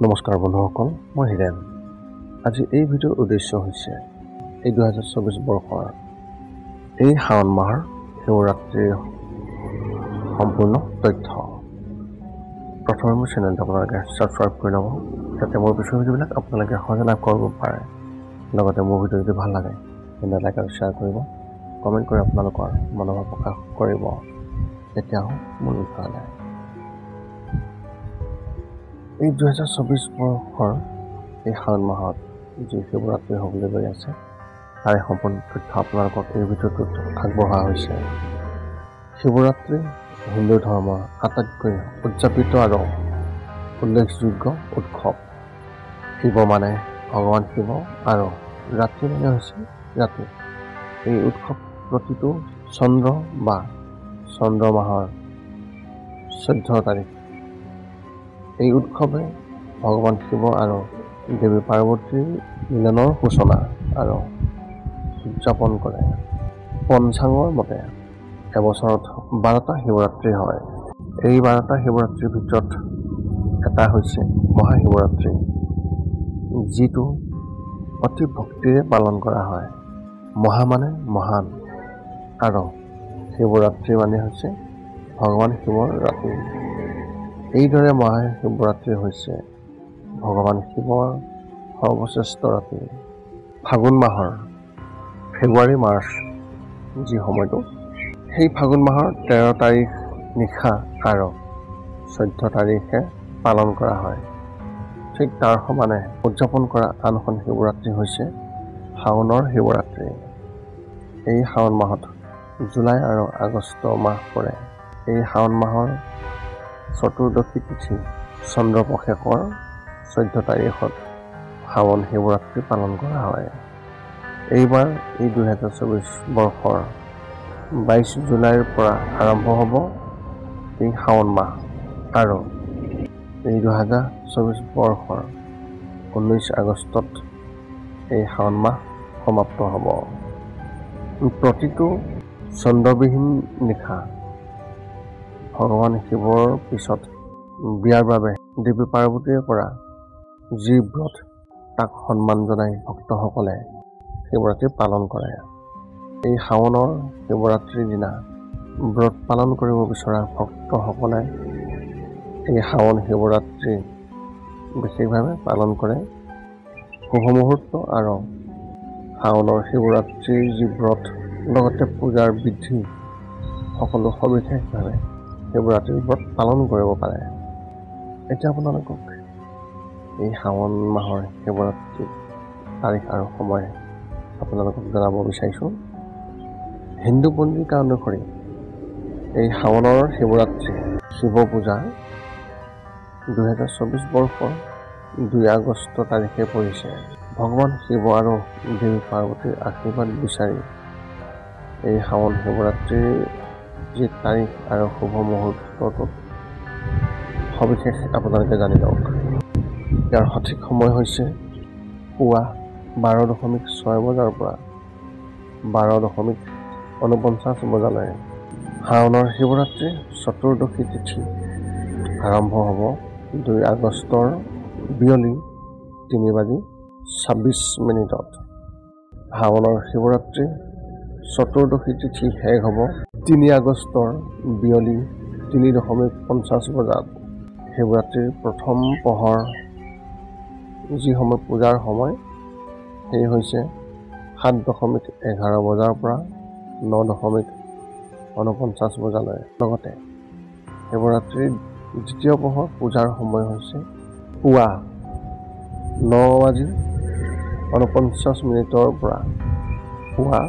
নমস্কাৰ বন্ধুসকল, মই হিৰেন। আজি এই ভিডিঅ'ৰ উদ্দেশ্য হৈছে এই 2024 বৰ্ষৰ এই শাওণ মাহৰ শিৱৰাত্ৰিৰ সম্পূৰ্ণ তথ্য। প্ৰথমে মোৰ চেনেলটো আপোনালোকে ছাবস্ক্ৰাইব কৰি ল'ব, যাতে মোৰ পিছৰ ভিডিঅ'বিলাক আপোনালোকে সহজে লাভ কৰিব পাৰে। লগতে মোৰ ভিডিঅ' যদি ভাল লাগে তেন্তে লাইক আৰু শ্বেয়াৰ কৰিব, কমেণ্ট কৰি আপোনালোকৰ মনোভাৱ প্ৰকাশ কৰিব। এতিয়া মোৰ বিষয়লৈ। এই 2024 বৰ্ষৰ এই শাওণ মাহত যি শিৱৰাত্ৰি হ'বলৈ গৈ আছে তাৰে সম্পূৰ্ণ তথ্য আপোনালোকক এই ভিডিঅ'টোত আগবঢ়োৱা হৈছে। শিৱৰাত্ৰি হিন্দু ধৰ্মৰ আটাইতকৈ উদযাপিত আৰু উল্লেখযোগ্য উৎসৱ। শিৱ মানে ভগৱান শিৱ আৰু ৰাত্ৰি মানে হৈছে ৰাতি। এই উৎসৱ প্ৰতিটো চন্দ্ৰ বা চন্দ্ৰ মাহৰ 14 তাৰিখ। এই উৎসৱে ভগৱান শিৱ আৰু দেৱী পাৰ্বতীৰ মিলনৰ সূচনা আৰু উদযাপন কৰে। পঞ্চাংগৰ মতে এবছৰত 12টা শিৱৰাত্ৰি হয়। এই 12টা শিৱৰাত্ৰিৰ ভিতৰত এটা হৈছে মহাশিৱৰাত্ৰি, যিটো অতি ভক্তিৰে পালন কৰা হয়। মহা মানে মহান আৰু শিৱৰাত্ৰি মানে হৈছে ভগৱান শিৱৰ ৰাতি। এইদৰে মহাশিৱৰাত্ৰি হৈছে ভগৱান শিৱৰ সৰ্বশ্ৰেষ্ঠ ৰাতি। ফাগুন মাহৰ ফেব্ৰুৱাৰী মাৰ্চ যি সময়টো, সেই ফাগুন মাহৰ 13 তাৰিখ নিশা আৰু 14 তাৰিখে পালন কৰা হয়। ঠিক তাৰ সমানে উদযাপন কৰা আনখন শিৱৰাত্ৰি হৈছে শাওণৰ শিৱৰাত্ৰি। এই শাওণ মাহত জুলাই আৰু আগষ্ট মাহ পৰে। এই শাওণ মাহৰ চতুৰ্দশী তিথি চন্দ্ৰপশেকৰ 14 তাৰিখত শাওণ শিৱৰাত্ৰি পালন কৰা হয়। এইবাৰ এই 2024 বৰ্ষৰ 22 জুলাইৰ পৰা আৰম্ভ হ'ব এই শাওণ মাহ আৰু এই 2024 বৰ্ষৰ 19 আগষ্টত এই শাওণ মাহ সমাপ্ত হ'ব। প্ৰতিটো চন্দ্ৰবিহীন নিশা ভগৱান শিৱৰ পিছত বিয়াৰ বাবে দেৱী পাৰ্বতীয়ে কৰা যি ব্ৰত, তাক সন্মান জনাই ভক্তসকলে শিৱৰাত্ৰি পালন কৰে। এই শাওণৰ শিৱৰাত্ৰিৰ দিনা ব্ৰত পালন কৰিব বিচৰা ভক্তসকলে এই শাওণ শিৱৰাত্ৰি বিশেষভাৱে পালন কৰে। শুভ মুহূৰ্ত আৰু শাওণৰ শিৱৰাত্ৰিৰ যি ব্ৰত লগতে পূজাৰ বিধি সকলো সবিশেষভাৱে শিৱৰাত্ৰিৰ ব্ৰত পালন কৰিব পাৰে। এতিয়া আপোনালোকক এই শাওণ মাহৰ শিৱৰাত্ৰিৰ তাৰিখ আৰু সময় আপোনালোকক জনাব বিচাৰিছোঁ। হিন্দু পঞ্জিকা অনুসৰি এই শাওণৰ শিৱৰাত্ৰি শিৱ পূজা 2024 বৰ্ষৰ 2 আগষ্ট তাৰিখে পৰিছে। ভগৱান শিৱ আৰু দেৱী পাৰ্বতীৰ আশীৰ্বাদ বিচাৰি এই শাওণ শিৱৰাত্ৰিৰ যি তাৰিখ আৰু শুভ মুহূৰ্তটোত সবিশেষ আপোনালোকে জানি লওক। ইয়াৰ সঠিক সময় হৈছে পুৱা 12.6 বজাৰ পৰা 12.49 বজালৈ। শাওণৰ শিৱৰাত্ৰিৰ চতুৰ্দশী তিথি আৰম্ভ হ'ব 2 আগষ্টৰ বিয়লি 3:26। শাওণৰ শিৱৰাত্ৰিৰ চতুৰ্দশী তিথি শেষ হ'ব 3 আগষ্টৰ বিয়লি 3:50 বজাত। শিৱৰাত্ৰিৰ প্ৰথম পহৰ যি সময় পূজাৰ সময়, সেই হৈছে 7:11 বজাৰ পৰা 9:49 বজালৈ। লগতে শিৱৰাত্ৰিৰ দ্বিতীয় পহৰ পূজাৰ সময় হৈছে পুৱা 9:49 পৰা পুৱা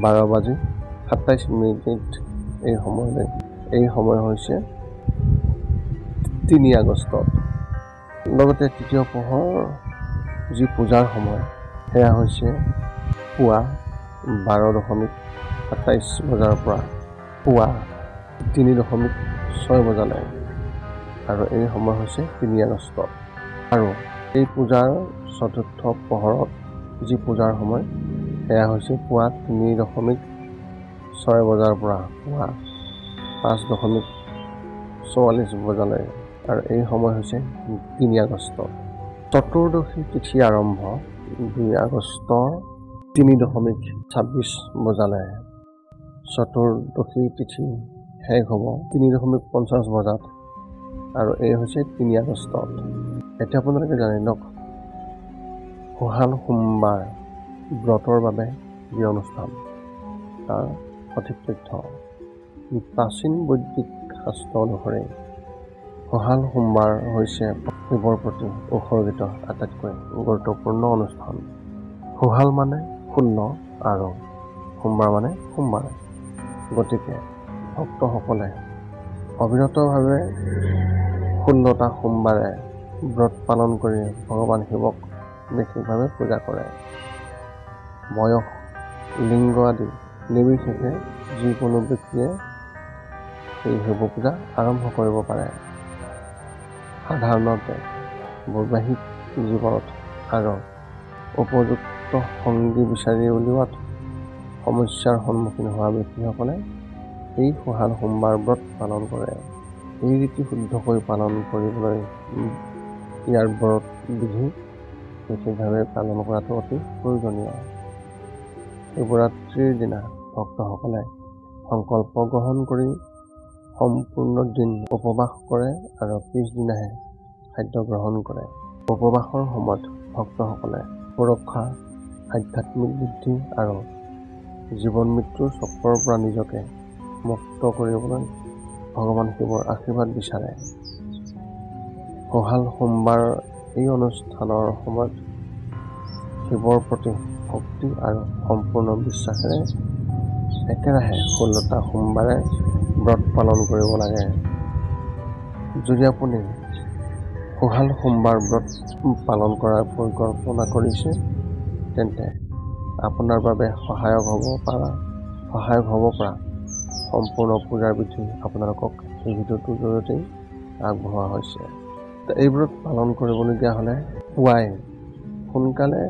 12:27 এই সময়লৈ। এই সময় হৈছে 3 আগষ্টত। লগতে তৃতীয় পহৰ যি পূজাৰ সময়, সেয়া হৈছে পুৱা 12:27 বজাৰ পৰা পুৱা 3:06 বজালৈ আৰু এই সময় হৈছে 3 আগষ্টত। আৰু এই পূজাৰ চতুৰ্থ পহৰত যি পূজাৰ সময়, সেয়া হৈছে পুৱা 3:06 বজাৰ পৰা পুৱা 5:44 বজালৈ আৰু এই সময় হৈছে 3 আগষ্ট। চতুৰ্দশী তিথি আৰম্ভ 2 আগষ্টৰ 3:26 বজালৈ। চতুৰ্দশী তিথি শেষ হ'ব 3:50 বজাত আৰু এই হৈছে 3 আগষ্টত। এতিয়া আপোনালোকে জানি লওক সোহাল সোমবাৰ ব্ৰতৰ বাবে যি অনুষ্ঠান তাৰ সঠিক তথ্য। প্ৰাচীন বৈদিক শাস্ত্ৰ অনুসৰি সোহাল সোমবাৰ হৈছে শিৱৰ প্ৰতি উৎসৰ্গিত আটাইতকৈ গুৰুত্বপূৰ্ণ অনুষ্ঠান। সোহাল মানে 16 আৰু সোমবাৰ মানে সোমবাৰ। গতিকে ভক্তসকলে অবিৰতভাৱে 16টা সোমবাৰে ব্ৰত পালন কৰি ভগৱান শিৱক বিশেষভাৱে পূজা কৰে। বয়স, লিংগ আদি নিৰ্বিশেষে যিকোনো ব্যক্তিয়ে এই শিৱ পূজা আৰম্ভ কৰিব পাৰে। সাধাৰণতে বৈবাহিক জীৱনত আৰু উপযুক্ত সংগী বিচাৰি উলিওৱাত সমস্যাৰ সন্মুখীন হোৱা ব্যক্তিসকলে এই সোহাল সোমবাৰ ব্ৰত পালন কৰে। এই ৰীতি শুদ্ধকৈ পালন কৰিবলৈ ইয়াৰ ব্ৰত বিধি বিশেষভাৱে পালন কৰাটো অতি প্ৰয়োজনীয়। শিৱৰাত্ৰিৰ দিনা ভক্তসকলে সংকল্প গ্ৰহণ কৰি সম্পূৰ্ণ দিন উপবাস কৰে আৰু পিছদিনাহে খাদ্য গ্ৰহণ কৰে। উপবাসৰ সময়ত ভক্তসকলে সুৰক্ষা, আধ্যাত্মিক বৃদ্ধি আৰু জীৱন মৃত্যুৰ চক্ৰৰ পৰা নিজকে মুক্ত কৰিবলৈ ভগৱান শিৱৰ আশীৰ্বাদ বিচাৰে। সোহাল সোমবাৰ এই অনুষ্ঠানৰ সময়ত শিৱৰ প্ৰতি ভক্তি আৰু সম্পূৰ্ণ বিশ্বাসেৰে একেৰাহে 16টা সোমবাৰে ব্ৰত পালন কৰিব লাগে। যদি আপুনি সোহাল সোমবাৰ ব্ৰত পালন কৰাৰ পৰিকল্পনা কৰিছে তেন্তে আপোনাৰ বাবে সহায়ক হ'ব পৰা সম্পূৰ্ণ পূজাৰ বিধি আপোনালোকক এই ভিডিঅ'টোৰ জৰিয়তেই আগবঢ়োৱা হৈছে। এই ব্ৰত পালন কৰিবলগীয়া হ'লে পুৱাই সোনকালে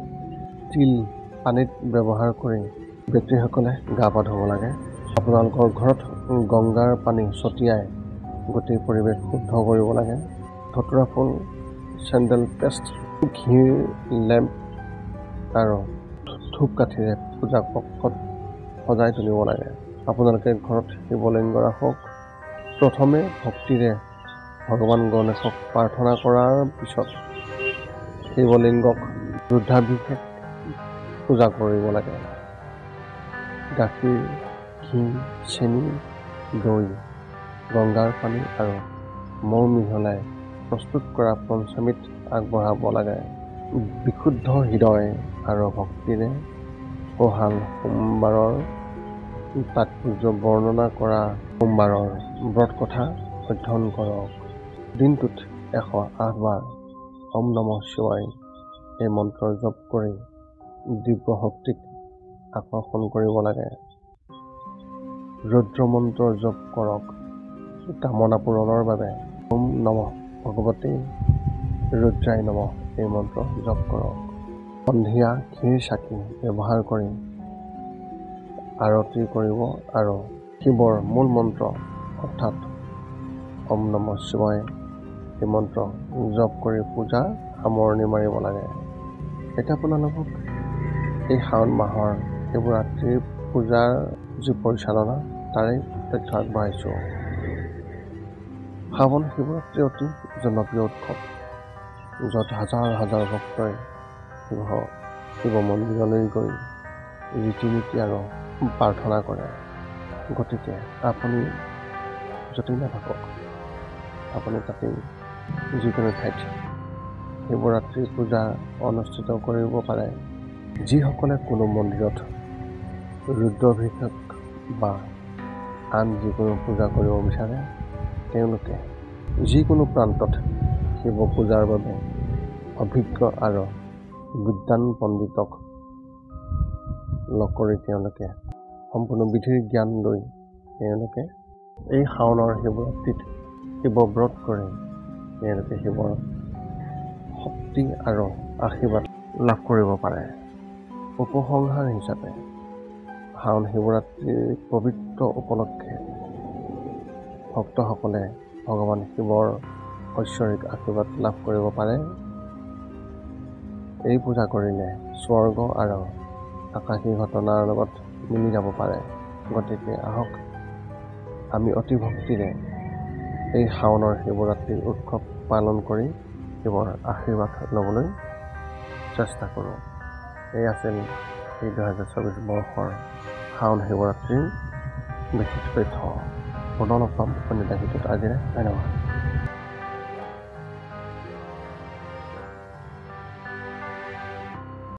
তিল পানীত ব্যৱহাৰ কৰি ব্যক্তিসকলে গা পা ধুব লাগে। আপোনালোকৰ ঘৰত গংগাৰ পানী ছটিয়াই গোটেই পৰিৱেশ শুদ্ধ কৰিব লাগে। ধতুৰা ফুল, চেণ্ডেল পেষ্ট, ঘিৰ লেম্প আৰু ধূপকাঠিৰে পূজা কক্ষত সজাই তুলিব লাগে। আপোনালোকে ঘৰত শিৱলিংগ ৰাখক। প্ৰথমে ভক্তিৰে ভগৱান গণেশক প্ৰাৰ্থনা কৰাৰ পিছত শিৱলিংগক ৰুদ্ৰাভিষেক পূজা কৰিব লাগে। গাখীৰ, ঘি, চেনি, দৈ, গংগাৰ পানী আৰু মৌ মিহলাই প্ৰস্তুত কৰা পঞ্চামৃত আগবঢ়াব লাগে। বিশুদ্ধ হৃদয় আৰু ভক্তিৰে সোহাল সোমবাৰৰ তাৎপৰ্য বৰ্ণনা কৰা সোমবাৰৰ ব্ৰত কথা অধ্যয়ন কৰক। দিনটোত 108 বাৰ ওম নমঃ শিৱায় এই মন্ত্ৰ জপ কৰি দিব্য শক্তিক আকৰ্ষণ কৰিব লাগে। ৰুদ্ৰ মন্ত্ৰ জপ কৰক। কামনা পূৰণৰ বাবে ওম নমঃ ভগৱতে ৰুদ্ৰায় নমঃ এই মন্ত্ৰ জপ কৰক। সন্ধিয়া ঘিৰ চাকি ব্যৱহাৰ কৰি আৰতি কৰিব আৰু শিৱৰ মূল মন্ত্ৰ অৰ্থাৎ ওম নমঃ শিৱায় এই মন্ত্ৰ জপ কৰি পূজা সামৰণি মাৰিব লাগে। এতিয়া আপোনালোকক এই শাওণ মাহৰ শিৱৰাত্ৰিৰ পূজাৰ যি পৰিচালনা তাৰে তথ্য আগবঢ়াইছোঁ। শাওণ শিৱৰাত্ৰি অতি জনপ্ৰিয় উৎসৱ, য'ত হাজাৰ হাজাৰ ভক্তই শিৱ মন্দিৰলৈ গৈ ৰীতি নীতি আৰু প্ৰাৰ্থনা কৰে। গতিকে আপুনি য'তেই নাথাকক আপুনি তাতেই যিকোনো ঠাইত শিৱৰাত্ৰিৰ পূজা অনুষ্ঠিত কৰিব পাৰে। যিসকলে কোনো মন্দিৰত ৰুদ্ৰাভিষেক বা আন যিকোনো পূজা কৰিব বিচাৰে তেওঁলোকে যিকোনো প্ৰান্তত শিৱ পূজাৰ বাবে অভিজ্ঞ আৰু বিদ্বান পণ্ডিতক লগ কৰি তেওঁলোকে সম্পূৰ্ণ বিধিৰ জ্ঞান লৈ তেওঁলোকে এই শাওণৰ শিৱৰাত্ৰিত শিৱ ব্ৰত কৰি তেওঁলোকে শিৱৰ শক্তি আৰু আশীৰ্বাদ লাভ কৰিব পাৰে। উপসংহাৰ হিচাপে শাওণ শিৱৰাত্ৰিৰ পবিত্ৰ উপলক্ষে ভক্তসকলে ভগৱান শিৱৰ ঐশ্বৰিক আশীৰ্বাদ লাভ কৰিব পাৰে। এই পূজা কৰিলে স্বৰ্গ আৰু আকাশী ঘটনাৰ লগত মিলি যাব পাৰে। গতিকে আহক আমি অতি ভক্তিৰে এই শাওণৰ শিৱৰাত্ৰি উৎসৱ পালন কৰি শিৱৰ আশীৰ্বাদ ল'বলৈ চেষ্টা কৰোঁ। এই আছিল এই 2024 বৰ্ষৰ শাওণ শিৱৰাত্ৰিৰ বিশেষ তথ্য। পুনৰ লগ পাম অন্য এটা ভিডিঅ'ত। আজিলৈ ধন্যবাদ।